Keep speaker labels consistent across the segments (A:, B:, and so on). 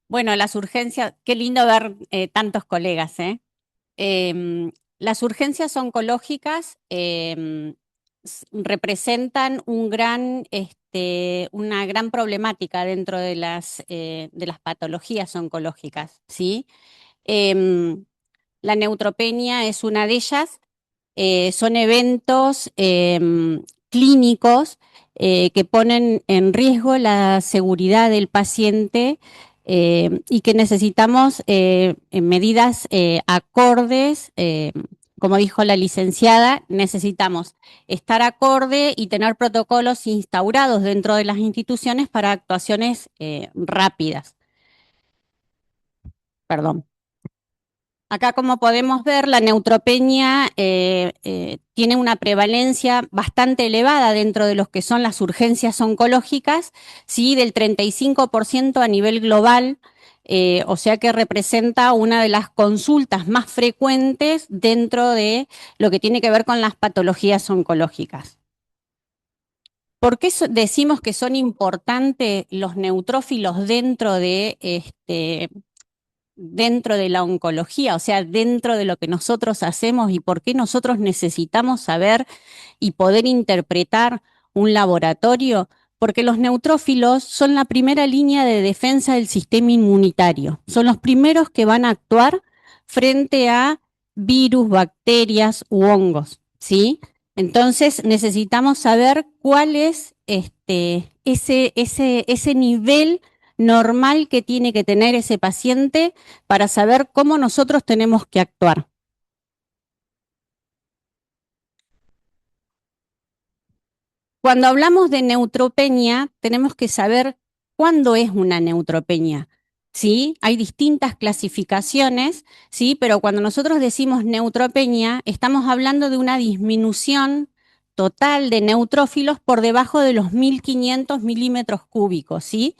A: Bueno, las urgencias, qué lindo ver tantos colegas, ¿eh? Las urgencias oncológicas representan una gran problemática dentro de las patologías oncológicas, ¿sí? Em, la neutropenia es una de ellas. Son eventos clínicos que ponen en riesgo la seguridad del paciente y que necesitamos medidas acordes. Como dijo la licenciada, necesitamos estar acorde y tener protocolos instaurados dentro de las instituciones para actuaciones rápidas. Perdón. Acá, como podemos ver, la neutropenia tiene una prevalencia bastante elevada dentro de los que son las urgencias oncológicas, ¿sí? Del 35% a nivel global, o sea que representa una de las consultas más frecuentes dentro de lo que tiene que ver con las patologías oncológicas. ¿Por qué decimos que son importantes los neutrófilos dentro de la oncología, o sea, dentro de lo que nosotros hacemos y por qué nosotros necesitamos saber y poder interpretar un laboratorio? Porque los neutrófilos son la primera línea de defensa del sistema inmunitario. Son los primeros que van a actuar frente a virus, bacterias u hongos, ¿sí? Entonces necesitamos saber cuál es ese nivel normal que tiene que tener ese paciente para saber cómo nosotros tenemos que actuar. Cuando hablamos de neutropenia, tenemos que saber cuándo es una neutropenia. ¿Sí? Hay distintas clasificaciones, ¿sí? Pero cuando nosotros decimos neutropenia, estamos hablando de una disminución total de neutrófilos por debajo de los 1500 milímetros cúbicos, ¿sí?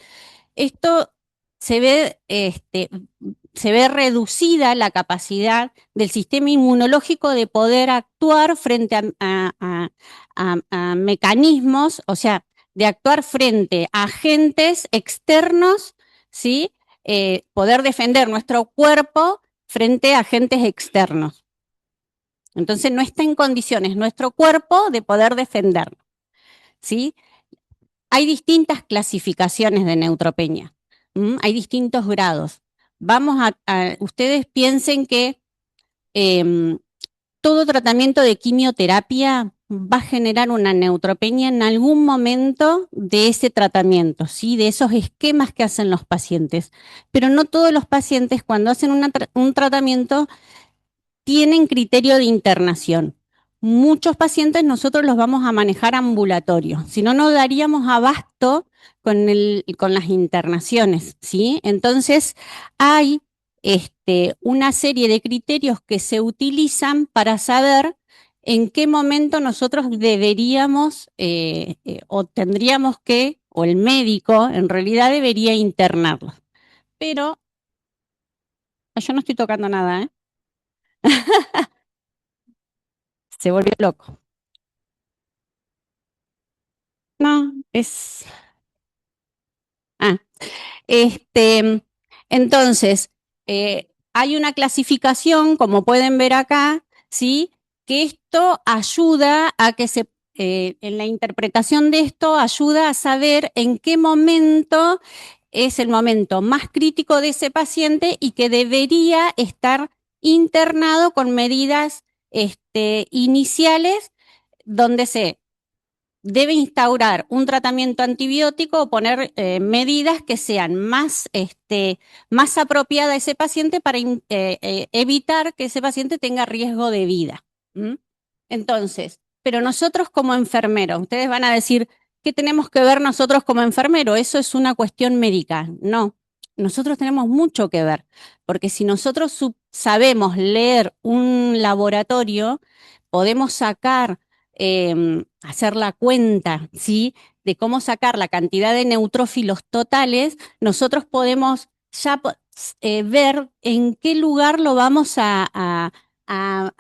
A: Esto se ve, se ve reducida la capacidad del sistema inmunológico de poder actuar frente a mecanismos, o sea, de actuar frente a agentes externos, ¿sí? Poder defender nuestro cuerpo frente a agentes externos. Entonces no está en condiciones nuestro cuerpo de poder defendernos, ¿sí? Hay distintas clasificaciones de neutropenia, hay distintos grados. Ustedes piensen que eh, todo tratamiento de quimioterapia va a generar una neutropenia en algún momento de ese tratamiento, ¿sí? De esos esquemas que hacen los pacientes. Pero no todos los pacientes cuando hacen un tratamiento tienen criterio de internación. Muchos pacientes nosotros los vamos a manejar ambulatorio, si no, no daríamos abasto con las internaciones, ¿sí? Entonces, hay una serie de criterios que se utilizan para saber en qué momento nosotros deberíamos o tendríamos que, o el médico en realidad debería internarlos. Pero yo no estoy tocando nada, ¿eh? Se volvió loco. No, es... Ah, este, entonces, hay una clasificación, como pueden ver acá, ¿sí? Que esto ayuda a que en la interpretación de esto, ayuda a saber en qué momento es el momento más crítico de ese paciente y que debería estar internado con medidas, iniciales donde se debe instaurar un tratamiento antibiótico o poner medidas que sean más apropiadas a ese paciente para evitar que ese paciente tenga riesgo de vida. ¿Mm? Entonces, pero nosotros como enfermeros, ustedes van a decir, ¿qué tenemos que ver nosotros como enfermeros? Eso es una cuestión médica. No, nosotros tenemos mucho que ver, porque si nosotros sabemos leer un laboratorio, podemos sacar hacer la cuenta, ¿sí? De cómo sacar la cantidad de neutrófilos totales, nosotros podemos ya ver en qué lugar lo vamos a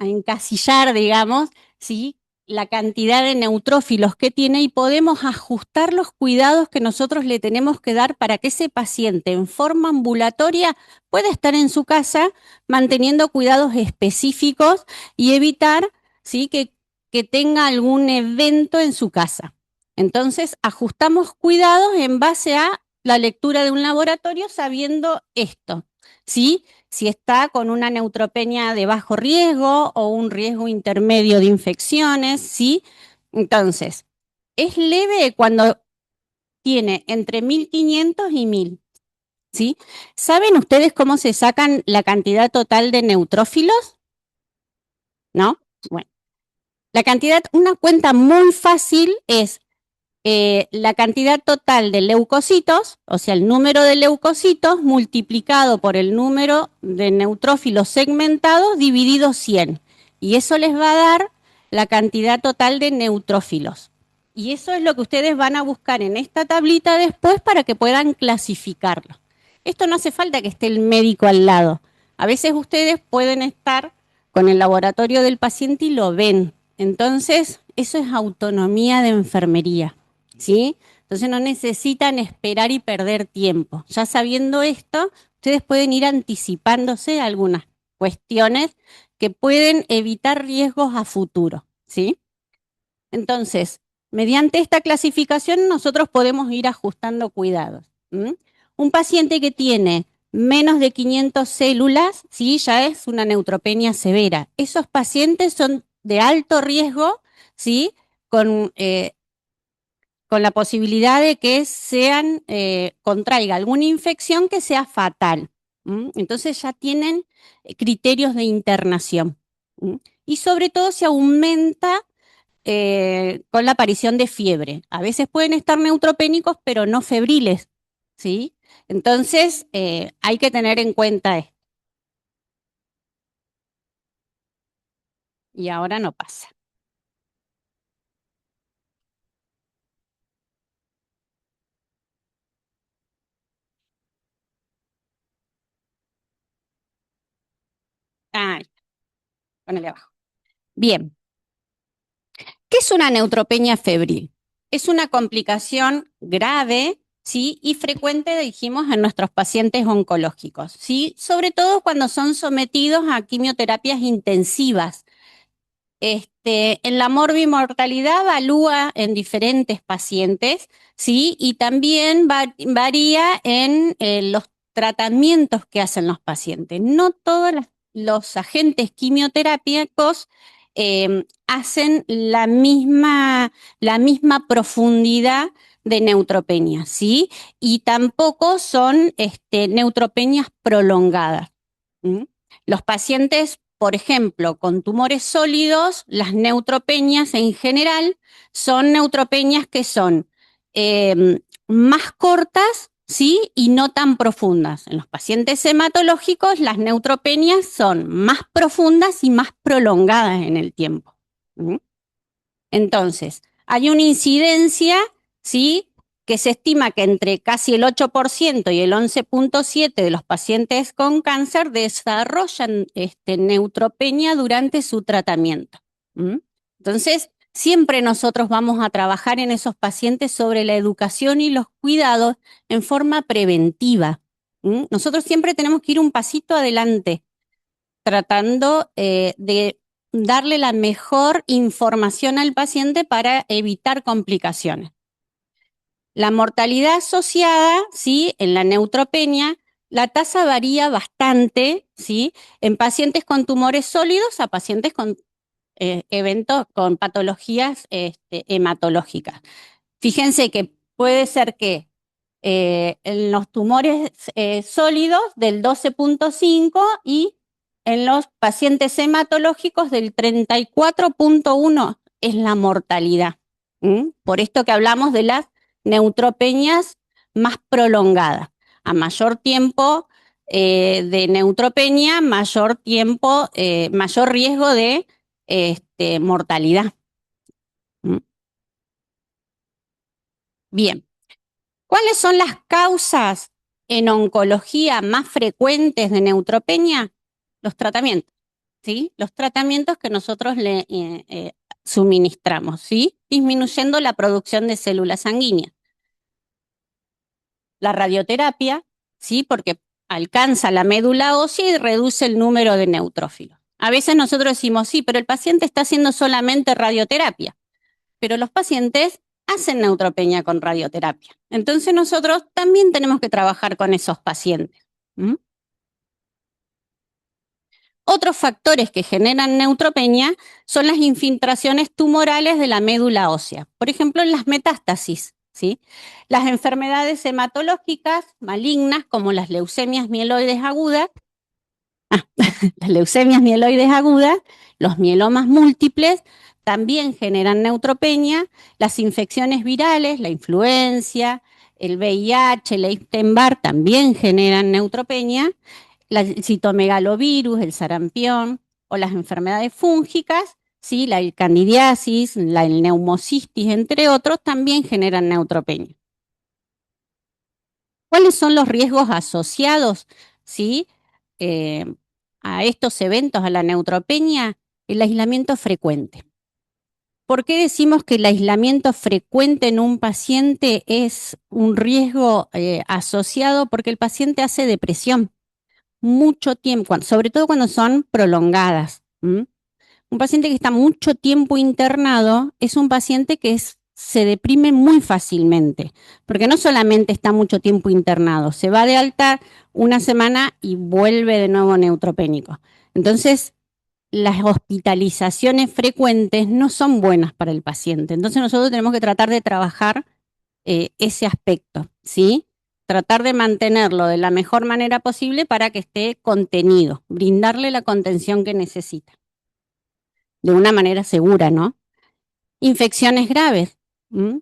A: encasillar, digamos, ¿sí? la cantidad de neutrófilos que tiene y podemos ajustar los cuidados que nosotros le tenemos que dar para que ese paciente en forma ambulatoria pueda estar en su casa manteniendo cuidados específicos y evitar, ¿sí?, que tenga algún evento en su casa. Entonces, ajustamos cuidados en base a la lectura de un laboratorio sabiendo esto, ¿sí? Si está con una neutropenia de bajo riesgo o un riesgo intermedio de infecciones, ¿sí? Entonces, es leve cuando tiene entre 1500 y 1000, ¿sí? ¿Saben ustedes cómo se sacan la cantidad total de neutrófilos? ¿No? Bueno, la cantidad, una cuenta muy fácil es la cantidad total de leucocitos, o sea, el número de leucocitos multiplicado por el número de neutrófilos segmentados dividido 100. Y eso les va a dar la cantidad total de neutrófilos. Y eso es lo que ustedes van a buscar en esta tablita después para que puedan clasificarlo. Esto no hace falta que esté el médico al lado. A veces ustedes pueden estar con el laboratorio del paciente y lo ven. Entonces, eso es autonomía de enfermería. ¿Sí? Entonces no necesitan esperar y perder tiempo. Ya sabiendo esto, ustedes pueden ir anticipándose a algunas cuestiones que pueden evitar riesgos a futuro, ¿sí? Entonces, mediante esta clasificación nosotros podemos ir ajustando cuidados. Un paciente que tiene menos de 500 células, ¿sí?, ya es una neutropenia severa. Esos pacientes son de alto riesgo, ¿sí?, con la posibilidad de que contraiga alguna infección que sea fatal. Entonces ya tienen criterios de internación. Y sobre todo se aumenta con la aparición de fiebre. A veces pueden estar neutropénicos, pero no febriles, ¿sí? Entonces hay que tener en cuenta esto. Y ahora no pasa. Ah, ponele abajo. Bien. ¿Qué es una neutropenia febril? Es una complicación grave, ¿sí?, y frecuente, dijimos, en nuestros pacientes oncológicos, ¿sí?, sobre todo cuando son sometidos a quimioterapias intensivas. En la morbimortalidad evalúa en diferentes pacientes, ¿sí?, y también varía en los tratamientos que hacen los pacientes. No todos los agentes quimioterápicos hacen la misma profundidad de neutropenia, ¿sí? Y tampoco son neutropenias prolongadas. ¿Mm? Los pacientes, por ejemplo, con tumores sólidos, las neutropenias en general son neutropenias que son más cortas, ¿sí?, y no tan profundas. En los pacientes hematológicos, las neutropenias son más profundas y más prolongadas en el tiempo. Entonces, hay una incidencia, ¿sí?, que se estima que entre casi el 8% y el 11,7% de los pacientes con cáncer desarrollan neutropenia durante su tratamiento. Entonces, siempre nosotros vamos a trabajar en esos pacientes sobre la educación y los cuidados en forma preventiva. Nosotros siempre tenemos que ir un pasito adelante, tratando de darle la mejor información al paciente para evitar complicaciones. La mortalidad asociada, ¿sí?, en la neutropenia, la tasa varía bastante, ¿sí?, en pacientes con tumores sólidos a pacientes con eventos, con patologías hematológicas. Fíjense que puede ser que en los tumores sólidos del 12,5 y en los pacientes hematológicos del 34,1 es la mortalidad. Por esto que hablamos de las neutropenias más prolongadas. A mayor tiempo de neutropenia, mayor tiempo, mayor riesgo de mortalidad. Bien. ¿Cuáles son las causas en oncología más frecuentes de neutropenia? Los tratamientos, ¿sí? Los tratamientos que nosotros suministramos, ¿sí? Disminuyendo la producción de células sanguíneas. La radioterapia, ¿sí? Porque alcanza la médula ósea y reduce el número de neutrófilos. A veces nosotros decimos, sí, pero el paciente está haciendo solamente radioterapia, pero los pacientes hacen neutropenia con radioterapia. Entonces nosotros también tenemos que trabajar con esos pacientes. ¿Mm? Otros factores que generan neutropenia son las infiltraciones tumorales de la médula ósea, por ejemplo, en las metástasis, ¿sí? Las enfermedades hematológicas malignas, como las leucemias mieloides agudas, las leucemias mieloides agudas, los mielomas múltiples, también generan neutropenia, las infecciones virales, la influencia, el VIH, el Epstein-Barr también generan neutropenia, el citomegalovirus, el sarampión o las enfermedades fúngicas, ¿sí? La candidiasis, el neumocistis, entre otros, también generan neutropenia. ¿Cuáles son los riesgos asociados, ¿sí? eh, a estos eventos, a la neutropenia? El aislamiento frecuente. ¿Por qué decimos que el aislamiento frecuente en un paciente es un riesgo asociado? Porque el paciente hace depresión mucho tiempo, sobre todo cuando son prolongadas. Un paciente que está mucho tiempo internado es un paciente que se deprime muy fácilmente, porque no solamente está mucho tiempo internado, se va de alta una semana y vuelve de nuevo neutropénico. Entonces, las hospitalizaciones frecuentes no son buenas para el paciente. Entonces, nosotros tenemos que tratar de trabajar ese aspecto, ¿sí? Tratar de mantenerlo de la mejor manera posible para que esté contenido, brindarle la contención que necesita, de una manera segura, ¿no? Infecciones graves, ¿m?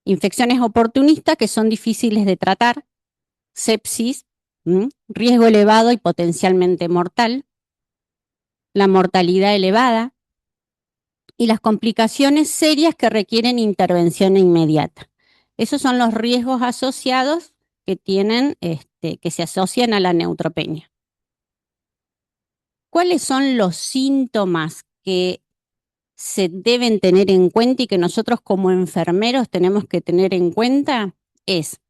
A: Infecciones oportunistas que son difíciles de tratar, sepsis, riesgo elevado y potencialmente mortal, la mortalidad elevada y las complicaciones serias que requieren intervención inmediata. Esos son los riesgos asociados que tienen, que se asocian a la neutropenia. ¿Cuáles son los síntomas que se deben tener en cuenta y que nosotros como enfermeros tenemos que tener en cuenta? Es,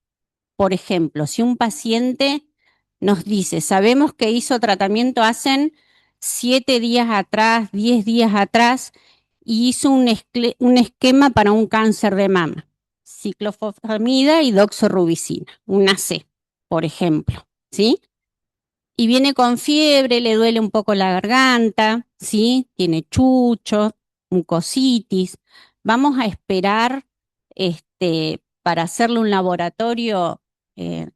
A: por ejemplo, si un paciente nos dice, sabemos que hizo tratamiento hace 7 días atrás, 10 días atrás, y hizo un esquema para un cáncer de mama, ciclofosfamida y doxorubicina, una C, por ejemplo, ¿sí? Y viene con fiebre, le duele un poco la garganta, ¿sí? Tiene chuchos, mucositis. Vamos a esperar para hacerle un laboratorio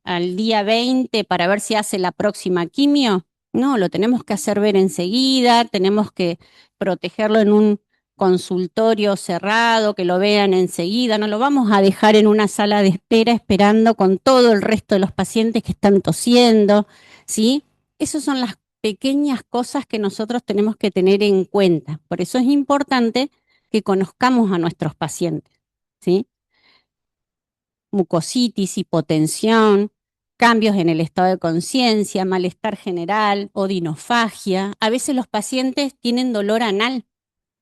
A: al día 20 para ver si hace la próxima quimio. No, lo tenemos que hacer ver enseguida, tenemos que protegerlo en un consultorio cerrado, que lo vean enseguida, no lo vamos a dejar en una sala de espera esperando con todo el resto de los pacientes que están tosiendo, ¿sí? Esas son las pequeñas cosas que nosotros tenemos que tener en cuenta. Por eso es importante que conozcamos a nuestros pacientes, ¿sí? Mucositis, hipotensión, cambios en el estado de conciencia, malestar general, odinofagia. A veces los pacientes tienen dolor anal,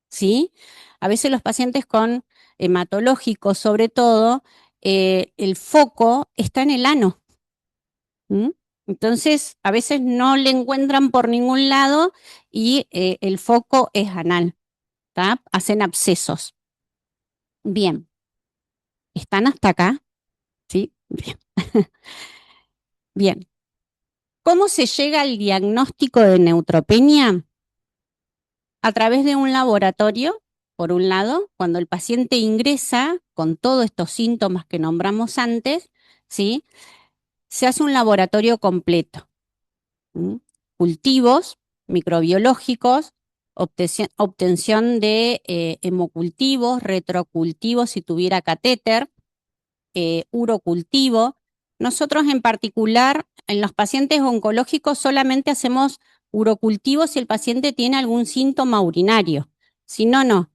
A: ¿sí? A veces los pacientes con hematológicos, sobre todo, el foco está en el ano. ¿Mm? Entonces, a veces no le encuentran por ningún lado y el foco es anal, ¿tá? Hacen abscesos. Bien, ¿están hasta acá? Sí, bien. Bien. ¿Cómo se llega al diagnóstico de neutropenia? A través de un laboratorio, por un lado, cuando el paciente ingresa con todos estos síntomas que nombramos antes, ¿sí? Se hace un laboratorio completo. Cultivos microbiológicos, obtención de hemocultivos, retrocultivos si tuviera catéter, urocultivo. Nosotros en particular, en los pacientes oncológicos solamente hacemos urocultivos si el paciente tiene algún síntoma urinario. Si no, no.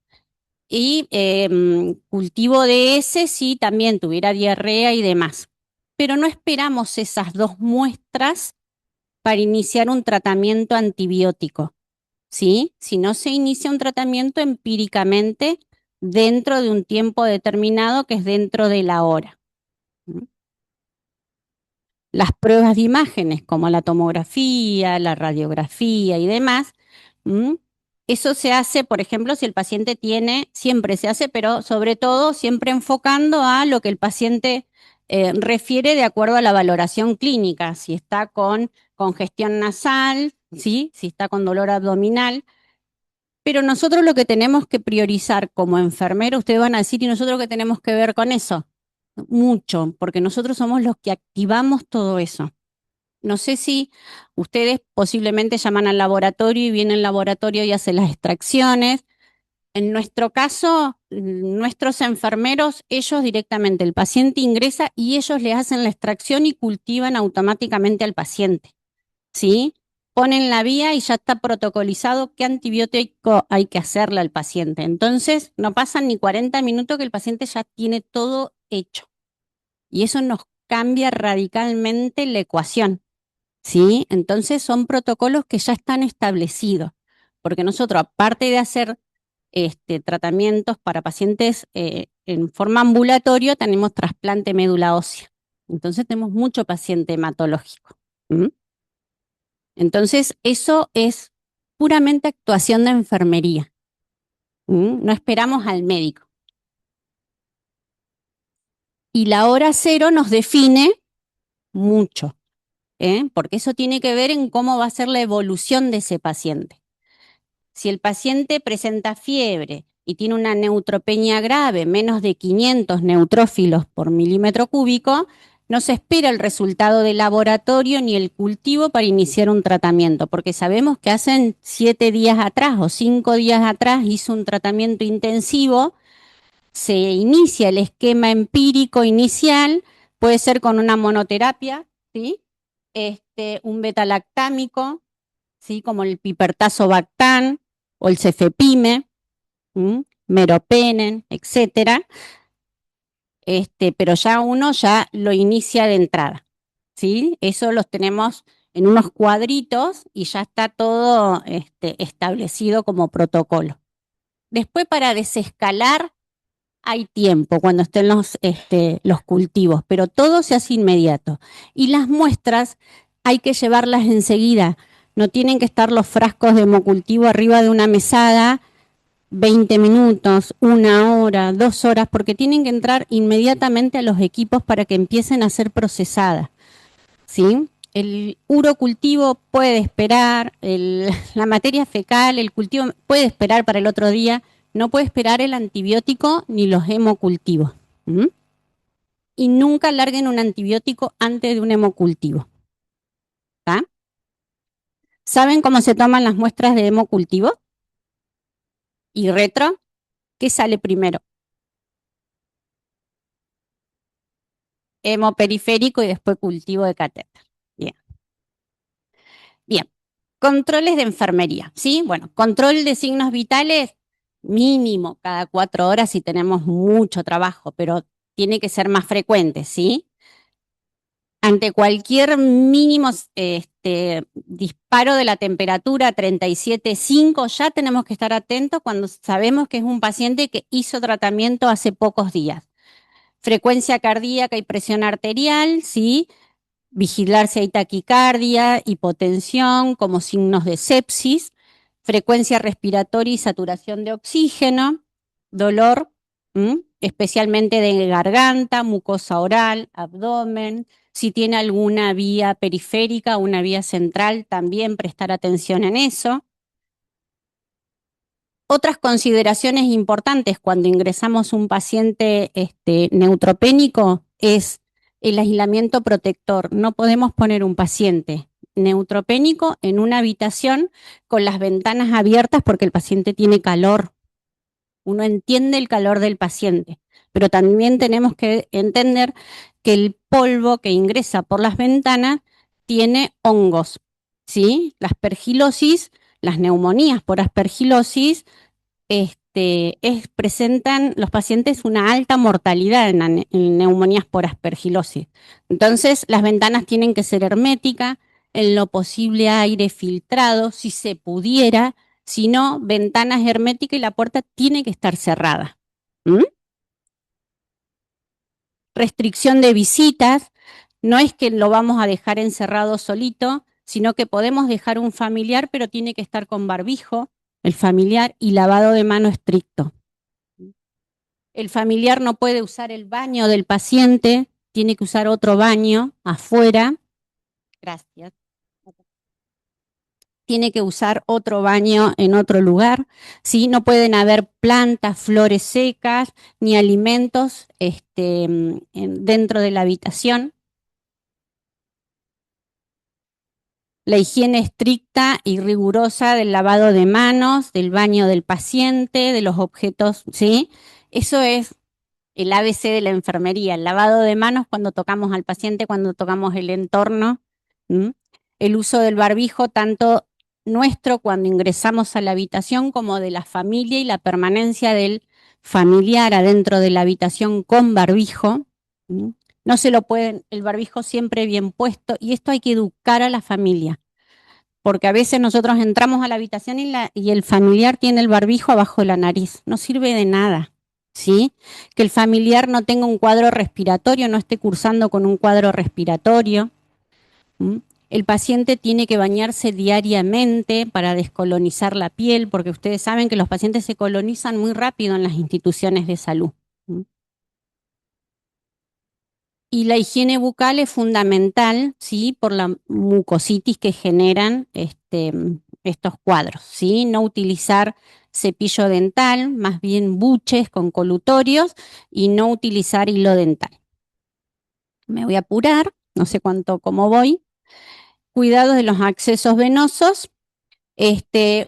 A: Y cultivo de ese si también tuviera diarrea y demás. Pero no esperamos esas dos muestras para iniciar un tratamiento antibiótico, ¿sí? Si no se inicia un tratamiento empíricamente dentro de un tiempo determinado que es dentro de la hora. Las pruebas de imágenes, como la tomografía, la radiografía y demás, ¿m? Eso se hace, por ejemplo, si el paciente tiene, siempre se hace, pero sobre todo siempre enfocando a lo que el paciente refiere de acuerdo a la valoración clínica, si está con congestión nasal, ¿sí? Si está con dolor abdominal. Pero nosotros lo que tenemos que priorizar como enfermero, ustedes van a decir, ¿y nosotros qué tenemos que ver con eso? Mucho, porque nosotros somos los que activamos todo eso. No sé si ustedes posiblemente llaman al laboratorio y viene el laboratorio y hace las extracciones. En nuestro caso, nuestros enfermeros, ellos directamente, el paciente ingresa y ellos le hacen la extracción y cultivan automáticamente al paciente, ¿sí? Ponen la vía y ya está protocolizado qué antibiótico hay que hacerle al paciente. Entonces, no pasan ni 40 minutos que el paciente ya tiene todo hecho. Y eso nos cambia radicalmente la ecuación. ¿Sí? Entonces son protocolos que ya están establecidos, porque nosotros, aparte de hacer tratamientos para pacientes en forma ambulatoria, tenemos trasplante médula ósea. Entonces tenemos mucho paciente hematológico. ¿Mm? Entonces eso es puramente actuación de enfermería. ¿Mm? No esperamos al médico. Y la hora cero nos define mucho, porque eso tiene que ver en cómo va a ser la evolución de ese paciente. Si el paciente presenta fiebre y tiene una neutropenia grave, menos de 500 neutrófilos por milímetro cúbico, no se espera el resultado del laboratorio ni el cultivo para iniciar un tratamiento, porque sabemos que hace 7 días atrás o 5 días atrás hizo un tratamiento intensivo, se inicia el esquema empírico inicial, puede ser con una monoterapia, ¿sí? Un betalactámico, ¿sí? Como el pipertazobactam o el cefepime, meropenem, etcétera, pero ya uno ya lo inicia de entrada, ¿sí? Eso los tenemos en unos cuadritos y ya está todo establecido como protocolo. Después, para desescalar, hay tiempo cuando estén los cultivos, pero todo se hace inmediato. Y las muestras hay que llevarlas enseguida. No tienen que estar los frascos de hemocultivo arriba de una mesada 20 minutos, 1 hora, 2 horas, porque tienen que entrar inmediatamente a los equipos para que empiecen a ser procesadas, ¿sí? El urocultivo puede esperar, la materia fecal, el cultivo puede esperar para el otro día, no puede esperar el antibiótico ni los hemocultivos. ¿Mm? Y nunca larguen un antibiótico antes de un hemocultivo. ¿Tá? ¿Saben cómo se toman las muestras de hemocultivo? Y retro, ¿qué sale primero? Hemoperiférico y después cultivo de catéter. Bien. Bien. Controles de enfermería, ¿sí? Bueno, control de signos vitales mínimo cada 4 horas si tenemos mucho trabajo, pero tiene que ser más frecuente, ¿sí? Ante cualquier mínimo disparo de la temperatura 37,5, ya tenemos que estar atentos cuando sabemos que es un paciente que hizo tratamiento hace pocos días. Frecuencia cardíaca y presión arterial, ¿sí? Vigilar si hay taquicardia, hipotensión como signos de sepsis, frecuencia respiratoria y saturación de oxígeno, dolor, especialmente de garganta, mucosa oral, abdomen. Si tiene alguna vía periférica, una vía central, también prestar atención en eso. Otras consideraciones importantes cuando ingresamos un paciente neutropénico es el aislamiento protector. No podemos poner un paciente neutropénico en una habitación con las ventanas abiertas porque el paciente tiene calor. Uno entiende el calor del paciente, pero también tenemos que entender que el polvo que ingresa por las ventanas tiene hongos, ¿sí? La aspergilosis, las neumonías por aspergilosis presentan los pacientes una alta mortalidad en neumonías por aspergilosis. Entonces, las ventanas tienen que ser herméticas, en lo posible aire filtrado, si se pudiera, sino ventanas herméticas y la puerta tiene que estar cerrada. ¿Mm? Restricción de visitas, no es que lo vamos a dejar encerrado solito, sino que podemos dejar un familiar, pero tiene que estar con barbijo, el familiar, y lavado de mano estricto. El familiar no puede usar el baño del paciente, tiene que usar otro baño afuera. Gracias. Tiene que usar otro baño en otro lugar, ¿sí? No pueden haber plantas, flores secas, ni alimentos dentro de la habitación. La higiene estricta y rigurosa del lavado de manos, del baño del paciente, de los objetos, ¿sí? Eso es el ABC de la enfermería, el lavado de manos cuando tocamos al paciente, cuando tocamos el entorno. ¿Mm? El uso del barbijo, tanto nuestro cuando ingresamos a la habitación como de la familia y la permanencia del familiar adentro de la habitación con barbijo. ¿Mm? No se lo pueden, el barbijo siempre bien puesto, y esto hay que educar a la familia, porque a veces nosotros entramos a la habitación y el familiar tiene el barbijo abajo de la nariz. No sirve de nada, ¿sí? Que el familiar no tenga un cuadro respiratorio, no esté cursando con un cuadro respiratorio. ¿Mm? El paciente tiene que bañarse diariamente para descolonizar la piel, porque ustedes saben que los pacientes se colonizan muy rápido en las instituciones de salud. ¿Mm? Y la higiene bucal es fundamental, ¿sí? Por la mucositis que generan estos cuadros, ¿sí? No utilizar cepillo dental, más bien buches con colutorios, y no utilizar hilo dental. Me voy a apurar, no sé cómo voy. Cuidados de los accesos venosos.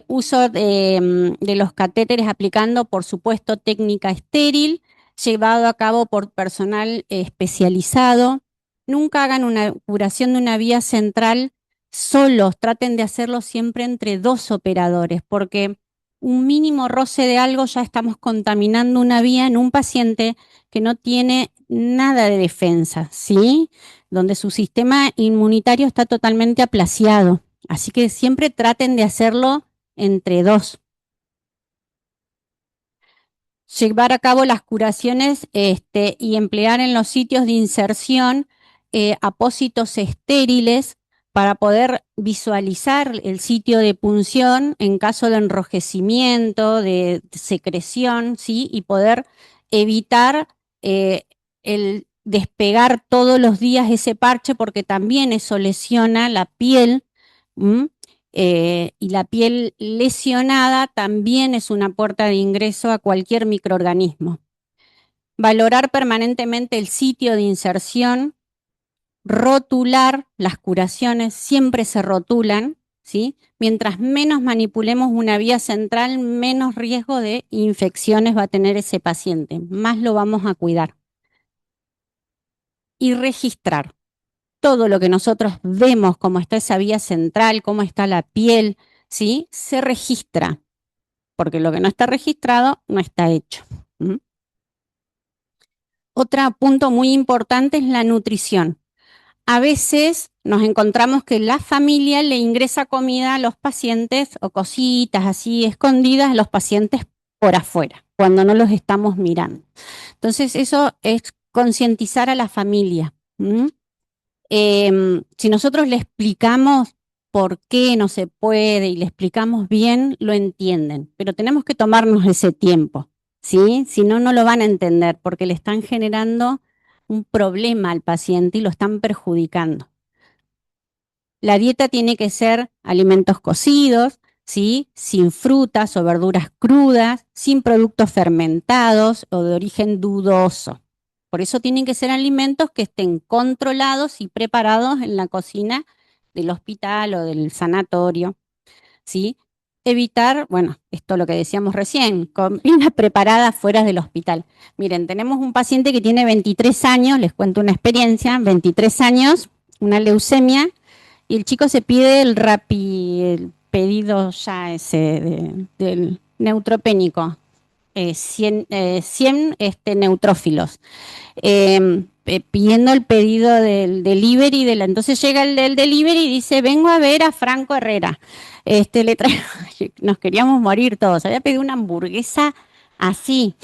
A: Uso de los catéteres aplicando, por supuesto, técnica estéril, llevado a cabo por personal especializado. Nunca hagan una curación de una vía central solos, traten de hacerlo siempre entre dos operadores, porque un mínimo roce de algo ya estamos contaminando una vía en un paciente que no tiene nada de defensa, ¿sí? Donde su sistema inmunitario está totalmente aplaciado. Así que siempre traten de hacerlo entre dos. Llevar a cabo las curaciones y emplear en los sitios de inserción apósitos estériles para poder visualizar el sitio de punción en caso de enrojecimiento, de secreción, ¿sí? Y poder evitar eh, el despegar todos los días ese parche, porque también eso lesiona la piel. ¿M? Y la piel lesionada también es una puerta de ingreso a cualquier microorganismo. Valorar permanentemente el sitio de inserción, rotular las curaciones, siempre se rotulan, ¿sí? Mientras menos manipulemos una vía central, menos riesgo de infecciones va a tener ese paciente, más lo vamos a cuidar. Y registrar todo lo que nosotros vemos, cómo está esa vía central, cómo está la piel, ¿sí? Se registra, porque lo que no está registrado no está hecho. ¿Mm? Otro punto muy importante es la nutrición. A veces nos encontramos que la familia le ingresa comida a los pacientes o cositas así escondidas a los pacientes por afuera, cuando no los estamos mirando. Entonces eso es concientizar a la familia. ¿Mm? Si nosotros le explicamos por qué no se puede y le explicamos bien, lo entienden, pero tenemos que tomarnos ese tiempo, ¿sí? Si no, no lo van a entender porque le están generando un problema al paciente y lo están perjudicando. La dieta tiene que ser alimentos cocidos, ¿sí? Sin frutas o verduras crudas, sin productos fermentados o de origen dudoso. Por eso tienen que ser alimentos que estén controlados y preparados en la cocina del hospital o del sanatorio, ¿sí? Evitar, bueno, esto es lo que decíamos recién, comida preparada fuera del hospital. Miren, tenemos un paciente que tiene 23 años, les cuento una experiencia, 23 años, una leucemia, y el chico se pide el pedido ya del neutropénico, 100 neutrófilos. pidiendo el pedido del delivery, entonces llega el del delivery y dice, vengo a ver a Franco Herrera. Le traigo, nos queríamos morir todos, había pedido una hamburguesa así.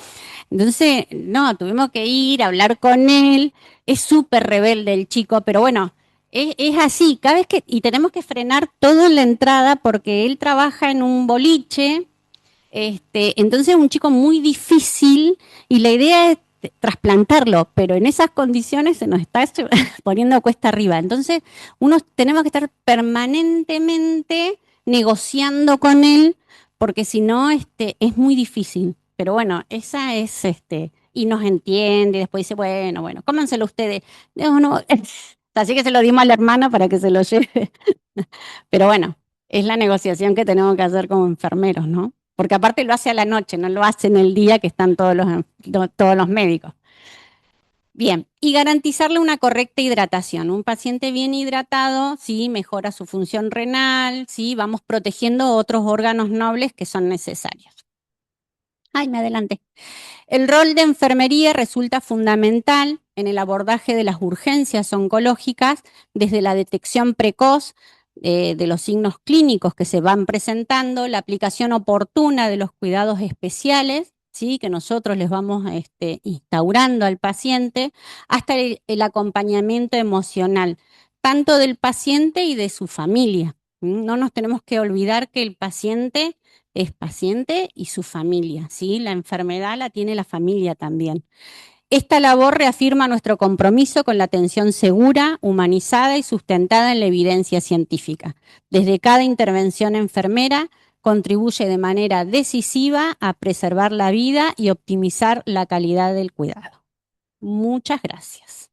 A: Entonces, no, tuvimos que ir a hablar con él. Es súper rebelde el chico, pero bueno, es así. Cada vez y tenemos que frenar todo en la entrada porque él trabaja en un boliche. Entonces es un chico muy difícil y la idea es trasplantarlo, pero en esas condiciones se nos está poniendo cuesta arriba. Entonces, tenemos que estar permanentemente negociando con él, porque si no, es muy difícil. Pero bueno, esa es y nos entiende, y después dice, bueno, cómanselo ustedes. No, no. Así que se lo dimos a la hermana para que se lo lleve. Pero bueno, es la negociación que tenemos que hacer como enfermeros, ¿no? Porque aparte lo hace a la noche, no lo hace en el día que están todos los médicos. Bien, y garantizarle una correcta hidratación. Un paciente bien hidratado, sí, mejora su función renal, sí, vamos protegiendo otros órganos nobles que son necesarios. Ay, me adelanté. El rol de enfermería resulta fundamental en el abordaje de las urgencias oncológicas desde la detección precoz de los signos clínicos que se van presentando, la aplicación oportuna de los cuidados especiales, ¿sí? Que nosotros les vamos instaurando al paciente, hasta el acompañamiento emocional, tanto del paciente y de su familia. No nos tenemos que olvidar que el paciente es paciente y su familia, ¿sí? La enfermedad la tiene la familia también. Esta labor reafirma nuestro compromiso con la atención segura, humanizada y sustentada en la evidencia científica. Desde cada intervención enfermera contribuye de manera decisiva a preservar la vida y optimizar la calidad del cuidado. Muchas gracias.